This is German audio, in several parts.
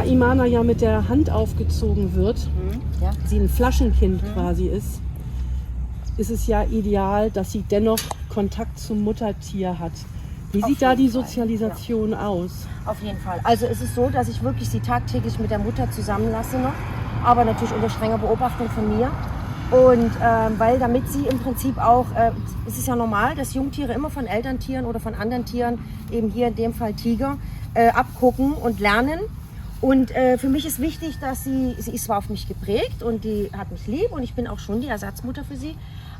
Imana ja mit der Hand aufgezogen wird, Ja. sie ein Flaschenkind quasi ist es ja ideal, dass sie dennoch Kontakt zum Muttertier hat. Wie Auf sieht da jeden die Fall, Sozialisation aus? Auf jeden Fall. Also es ist so, dass ich wirklich sie tagtäglich mit der Mutter zusammenlasse noch, aber natürlich unter strenger Beobachtung von mir. Und weil damit sie im Prinzip auch, es ist ja normal, dass Jungtiere immer von Elterntieren oder von anderen Tieren, eben hier in dem Fall Tiger, abgucken und lernen. Und für mich ist wichtig, dass sie ist zwar auf mich geprägt und die hat mich lieb und ich bin auch schon die Ersatzmutter für sie,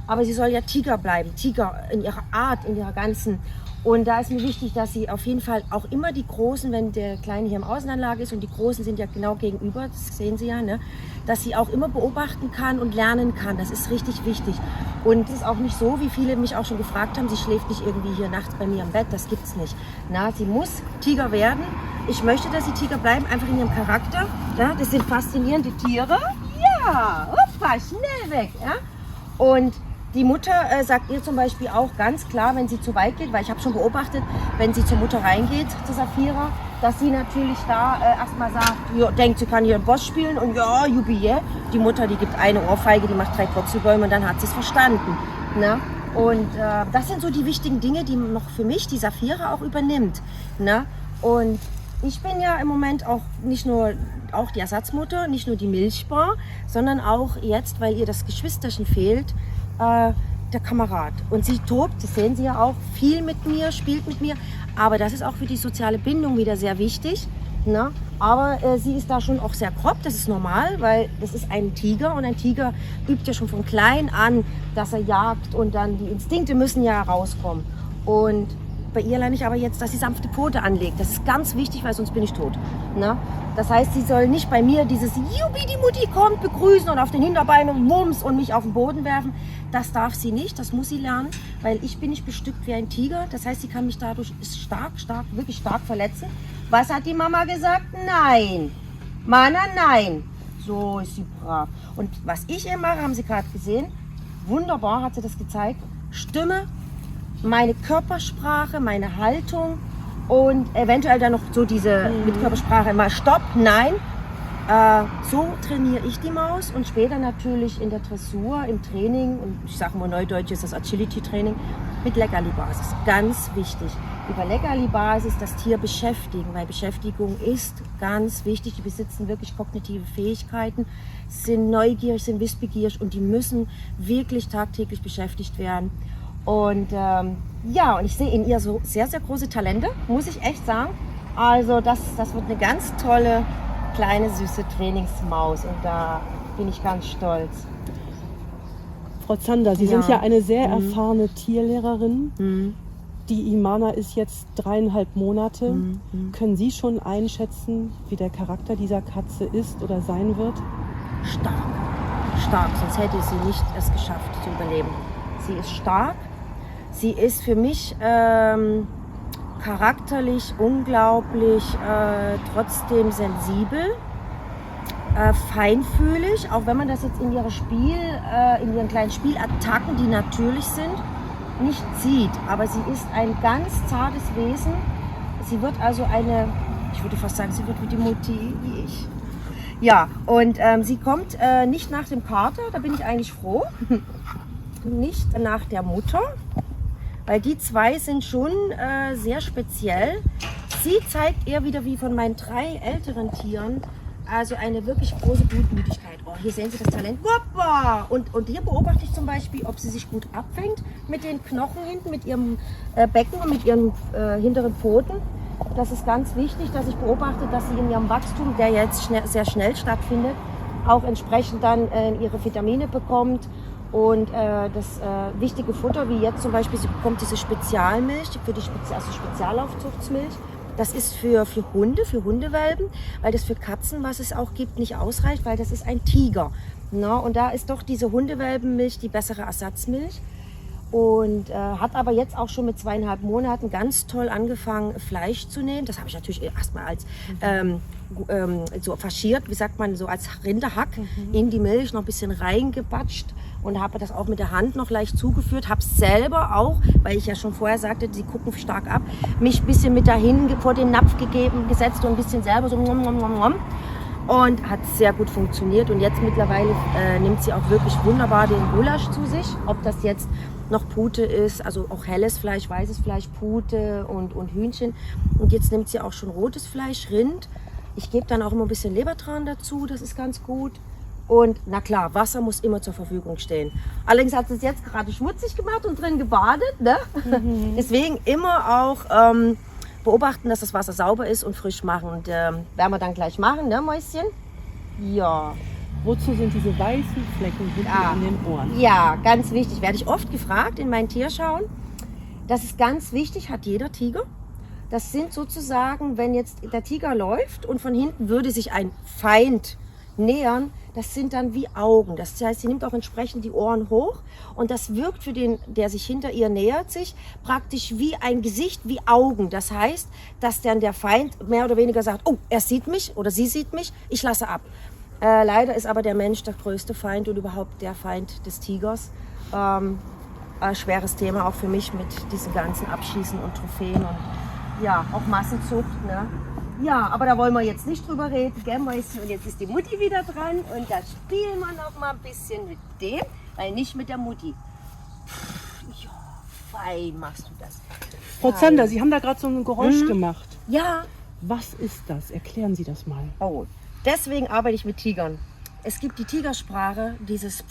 aber sie soll ja Tiger bleiben, Tiger in ihrer Art, in ihrer ganzen. Und da ist mir wichtig, dass sie auf jeden Fall auch immer die Großen, wenn der Kleine hier im Außenanlage ist und die Großen sind ja genau gegenüber, das sehen Sie ja, ne, dass sie auch immer beobachten kann und lernen kann. Das ist richtig wichtig. Und es ist auch nicht so, wie viele mich auch schon gefragt haben, sie schläft nicht irgendwie hier nachts bei mir im Bett, das gibt's nicht. Na, sie muss Tiger werden. Ich möchte, dass sie Tiger bleiben, einfach in ihrem Charakter. Ja, das sind faszinierende Tiere. Ja, hoppa, schnell weg. Ja. Und die Mutter sagt ihr zum Beispiel auch ganz klar, wenn sie zu weit geht, weil ich habe schon beobachtet, wenn sie zur Mutter reingeht, zu Safira, dass sie natürlich da erstmal sagt, ja, denkt, sie kann hier einen Boss spielen und ja, jubi, yeah. Die Mutter, die gibt eine Ohrfeige, die macht 3 Purzelbäume und dann hat sie es verstanden. Ne? Und das sind so die wichtigen Dinge, die noch für mich die Safira auch übernimmt. Ne? Und ich bin ja im Moment auch nicht nur auch die Ersatzmutter, nicht nur die Milchbar, sondern auch jetzt, weil ihr das Geschwisterchen fehlt, der Kamerad. Und sie tobt, das sehen Sie ja auch, viel mit mir, spielt mit mir. Aber das ist auch für die soziale Bindung wieder sehr wichtig. Ne? Aber sie ist da schon auch sehr grob, das ist normal, weil das ist ein Tiger und ein Tiger übt ja schon von klein an, dass er jagt und dann die Instinkte müssen ja rauskommen. Und bei ihr lerne ich aber jetzt, dass sie sanfte Pfote anlegt. Das ist ganz wichtig, weil sonst bin ich tot. Ne? Das heißt, sie soll nicht bei mir dieses Jubi, die Mutti kommt, begrüßen und auf den Hinterbeinen Mums und mich auf den Boden werfen. Das darf sie nicht, das muss sie lernen, weil ich bin nicht bestückt wie ein Tiger. Das heißt, sie kann mich dadurch wirklich stark verletzen. Was hat die Mama gesagt? Nein. Mana, nein. So ist sie brav. Und was ich ihr mache, haben Sie gerade gesehen, wunderbar hat sie das gezeigt. Stimme, meine Körpersprache, meine Haltung und eventuell dann noch so diese mit Körpersprache mal Stopp, nein. So trainiere ich die Maus und später natürlich in der Dressur, im Training, und ich sage mal neudeutsch ist das Agility-Training, mit Leckerli-Basis. Ganz wichtig. Über Leckerli-Basis das Tier beschäftigen, weil Beschäftigung ist ganz wichtig. Die besitzen wirklich kognitive Fähigkeiten, sind neugierig, sind wissbegierig und die müssen wirklich tagtäglich beschäftigt werden. Und ja, und ich sehe in ihr so sehr, sehr große Talente, muss ich echt sagen. Also das wird eine ganz tolle, kleine, süße Trainingsmaus und da bin ich ganz stolz. Frau Zander, Sie sind ja eine sehr erfahrene Tierlehrerin. Die Imana ist jetzt 3,5 Monate. Können Sie schon einschätzen, wie der Charakter dieser Katze ist oder sein wird? Stark, sonst hätte sie nicht es geschafft zu überleben. Sie ist stark. Sie ist für mich charakterlich unglaublich, trotzdem sensibel, feinfühlig, auch wenn man das jetzt in ihren kleinen Spielattacken, die natürlich sind, nicht sieht. Aber sie ist ein ganz zartes Wesen. Sie wird also ich würde fast sagen, sie wird wie die Mutti, wie ich. Ja, und sie kommt nicht nach dem Kater, da bin ich eigentlich froh. Nicht nach der Mutter, weil die zwei sind schon sehr speziell. Sie zeigt eher wieder wie von meinen 3 älteren Tieren, also eine wirklich große Gutmütigkeit. Oh, hier sehen Sie das Talent. Woppa! Und hier beobachte ich zum Beispiel, ob sie sich gut abfängt mit den Knochen hinten, mit ihrem Becken und mit ihren hinteren Pfoten. Das ist ganz wichtig, dass ich beobachte, dass sie in ihrem Wachstum, der jetzt sehr schnell stattfindet, auch entsprechend dann ihre Vitamine bekommt. Und das wichtige Futter, wie jetzt zum Beispiel, sie bekommt diese Spezialmilch, also Spezialaufzuchtsmilch. Das ist für Hunde, für Hundewelpen, weil das für Katzen, was es auch gibt, nicht ausreicht, weil das ist ein Tiger. Na, und da ist doch diese Hundewelpenmilch die bessere Ersatzmilch. Und hat aber jetzt auch schon mit 2,5 Monaten ganz toll angefangen, Fleisch zu nehmen. Das habe ich natürlich erstmal als so faschiert, wie sagt man, so als Rinderhack in die Milch noch ein bisschen reingebatscht. und habe das auch mit der Hand noch leicht zugeführt. Habe selber auch, weil ich ja schon vorher sagte, sie gucken stark ab, mich ein bisschen mit dahin vor den Napf gesetzt und ein bisschen selber so und hat sehr gut funktioniert. Und jetzt mittlerweile nimmt sie auch wirklich wunderbar den Gulasch zu sich. Ob das jetzt noch Pute ist, also auch helles Fleisch, weißes Fleisch, Pute und Hühnchen. Und jetzt nimmt sie auch schon rotes Fleisch, Rind. Ich gebe dann auch immer ein bisschen Lebertran dazu, das ist ganz gut. Und na klar, Wasser muss immer zur Verfügung stehen. Allerdings hat sie es jetzt gerade schmutzig gemacht und drin gebadet. Ne? Deswegen immer auch beobachten, dass das Wasser sauber ist und frisch machen. Und werden wir dann gleich machen, ne Mäuschen? Ja. Wozu sind diese weißen Flecken hinten an den Ohren? Ja, ganz wichtig. Werde ich oft gefragt in meinen Tierschauen. Das ist ganz wichtig, hat jeder Tiger. Das sind sozusagen, wenn jetzt der Tiger läuft und von hinten würde sich ein Feind nähern, das sind dann wie Augen. Das heißt, sie nimmt auch entsprechend die Ohren hoch und das wirkt für den, der sich hinter ihr nähert, sich praktisch wie ein Gesicht, wie Augen. Das heißt, dass dann der Feind mehr oder weniger sagt, oh, er sieht mich oder sie sieht mich, ich lasse ab. Leider ist aber der Mensch der größte Feind und überhaupt der Feind des Tigers. Schweres Thema auch für mich mit diesen ganzen Abschießen und Trophäen und ja, auch Massenzucht. Ne? Ja, aber da wollen wir jetzt nicht drüber reden, gell, Mäuschen? Und jetzt ist die Mutti wieder dran und da spielen wir noch mal ein bisschen mit dem, weil nicht mit der Mutti. Ja, fein machst du das. Frau Zander, Sie haben da gerade so ein Geräusch gemacht. Ja. Was ist das? Erklären Sie das mal. Oh, deswegen arbeite ich mit Tigern. Es gibt die Tigersprache, dieses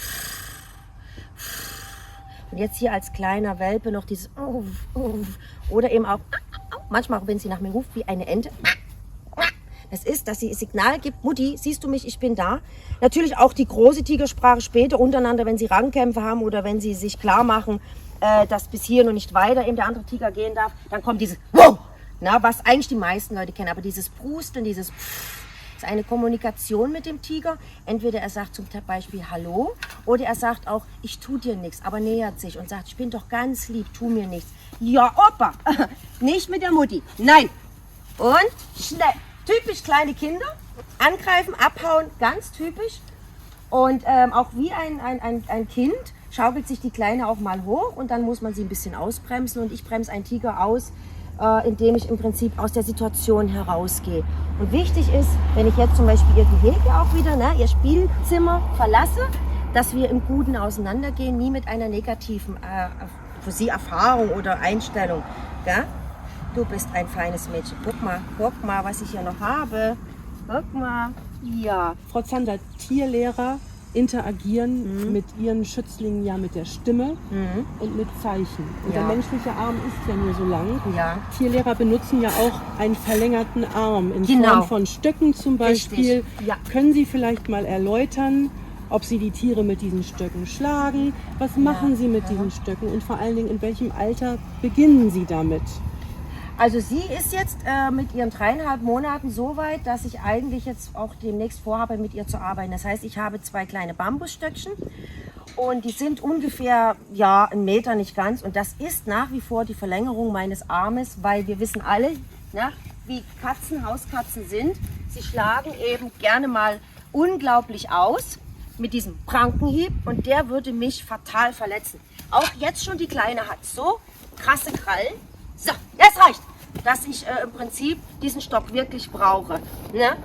und jetzt hier als kleiner Welpe noch dieses oder eben auch manchmal auch, wenn sie nach mir ruft, wie eine Ente. Das ist, dass sie Signal gibt, Mutti, siehst du mich, ich bin da. Natürlich auch die große Tigersprache später untereinander, wenn sie Rangkämpfe haben oder wenn sie sich klar machen, dass bis hier und nicht weiter eben der andere Tiger gehen darf, dann kommt dieses Wow, na, was eigentlich die meisten Leute kennen, aber dieses Prusteln, dieses ist eine Kommunikation mit dem Tiger. Entweder er sagt zum Beispiel Hallo oder er sagt auch, ich tue dir nichts, aber nähert sich und sagt, ich bin doch ganz lieb, tu mir nichts. Ja, Opa, nicht mit der Mutti, nein. Und schnell, typisch kleine Kinder, angreifen, abhauen, ganz typisch. Und auch wie ein Kind schaukelt sich die Kleine auch mal hoch und dann muss man sie ein bisschen ausbremsen. Und ich bremse einen Tiger aus, indem ich im Prinzip aus der Situation herausgehe. Und wichtig ist, wenn ich jetzt zum Beispiel ihr Gehege auch wieder, ne, ihr Spielzimmer verlasse, dass wir im Guten auseinandergehen, nie mit einer negativen für sie Erfahrung oder Einstellung. Ja? Du bist ein feines Mädchen. Guck mal, was ich hier noch habe. Guck mal. Ja. Frau Zander, Tierlehrer interagieren mit ihren Schützlingen ja mit der Stimme und mit Zeichen. Und der menschliche Arm ist ja nur so lang. Ja. Tierlehrer benutzen ja auch einen verlängerten Arm in Form von Stöcken zum Beispiel. Ja. Können Sie vielleicht mal erläutern, ob Sie die Tiere mit diesen Stöcken schlagen? Was machen Sie mit diesen Stöcken? Und vor allen Dingen, in welchem Alter beginnen Sie damit? Also sie ist jetzt mit ihren 3,5 Monaten so weit, dass ich eigentlich jetzt auch demnächst vorhabe, mit ihr zu arbeiten. Das heißt, ich habe 2 kleine Bambusstöckchen und die sind ungefähr, ja, 1 Meter, nicht ganz. Und das ist nach wie vor die Verlängerung meines Armes, weil wir wissen alle, ne, wie Hauskatzen sind. Sie schlagen eben gerne mal unglaublich aus mit diesem Prankenhieb und der würde mich fatal verletzen. Auch jetzt schon die Kleine hat so krasse Krallen. So, jetzt reicht, dass ich im Prinzip diesen Stock wirklich brauche. Ne?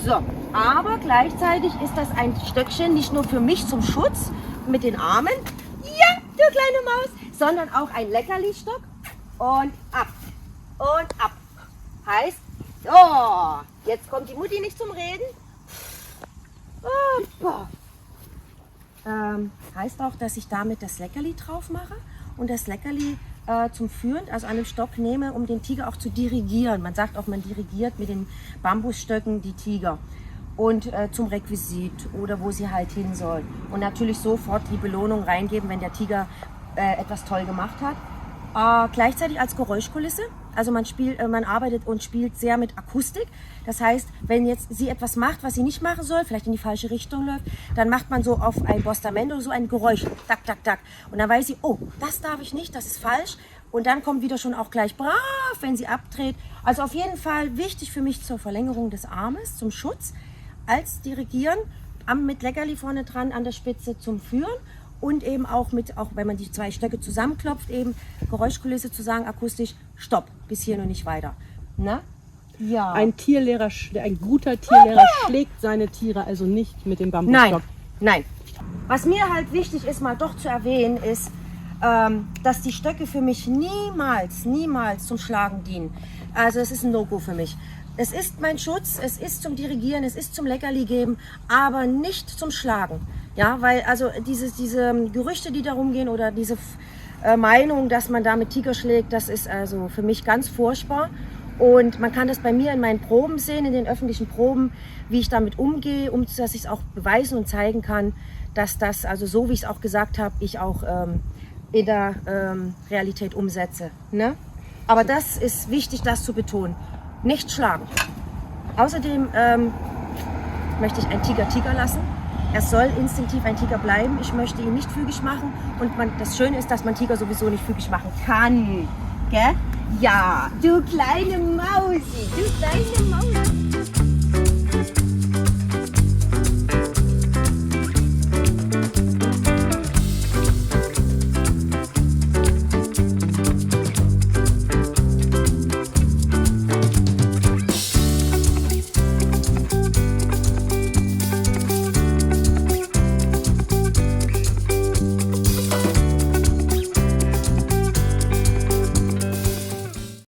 So, aber gleichzeitig ist das ein Stöckchen nicht nur für mich zum Schutz mit den Armen, ja, du kleine Maus, sondern auch ein Leckerli-Stock und ab und ab. Heißt, oh, jetzt kommt die Mutti nicht zum Reden. Heißt auch, dass ich damit das Leckerli drauf mache und das Leckerli zum Führen, also an dem Stock nehme, um den Tiger auch zu dirigieren. Man sagt auch, man dirigiert mit den Bambusstöcken die Tiger. Und zum Requisit oder wo sie halt hin soll. Und natürlich sofort die Belohnung reingeben, wenn der Tiger etwas toll gemacht hat. Gleichzeitig als Geräuschkulisse. Also man arbeitet und spielt sehr mit Akustik. Das heißt, wenn jetzt sie etwas macht, was sie nicht machen soll, vielleicht in die falsche Richtung läuft, dann macht man so auf ein Postament oder so ein Geräusch. Tak, tak, tak. Und dann weiß sie, oh, das darf ich nicht, das ist falsch. Und dann kommt wieder schon auch gleich brav, wenn sie abdreht. Also auf jeden Fall wichtig für mich zur Verlängerung des Armes, zum Schutz, als Dirigieren, mit Leckerli vorne dran an der Spitze zum Führen und eben auch wenn man die 2 Stöcke zusammenklopft, eben Geräuschkulisse zu sagen, akustisch, stopp, bis hier und nicht weiter. Ne? Ja. Ein guter Tierlehrer schlägt seine Tiere also nicht mit dem Bambusstock. Nein. Was mir halt wichtig ist, mal doch zu erwähnen, ist, dass die Stöcke für mich niemals zum Schlagen dienen. Also es ist ein No-Go für mich. Es ist mein Schutz, es ist zum Dirigieren, es ist zum Leckerli geben, aber nicht zum Schlagen. Ja, weil also diese Gerüchte, die darum gehen oder diese Meinung, dass man da mit Tiger schlägt, das ist also für mich ganz furchtbar. Und man kann das bei mir in meinen Proben sehen, in den öffentlichen Proben, wie ich damit umgehe, dass ich es auch beweisen und zeigen kann, dass das, also so wie ich es auch gesagt habe, ich auch in der Realität umsetze. Ne? Aber das ist wichtig, das zu betonen. Nicht schlagen. Außerdem möchte ich einen Tiger lassen. Er soll instinktiv ein Tiger bleiben. Ich möchte ihn nicht fügig machen. Und das Schöne ist, dass man Tiger sowieso nicht fügig machen kann. Gell? Ja, du kleine Mausi, du kleine Mausi.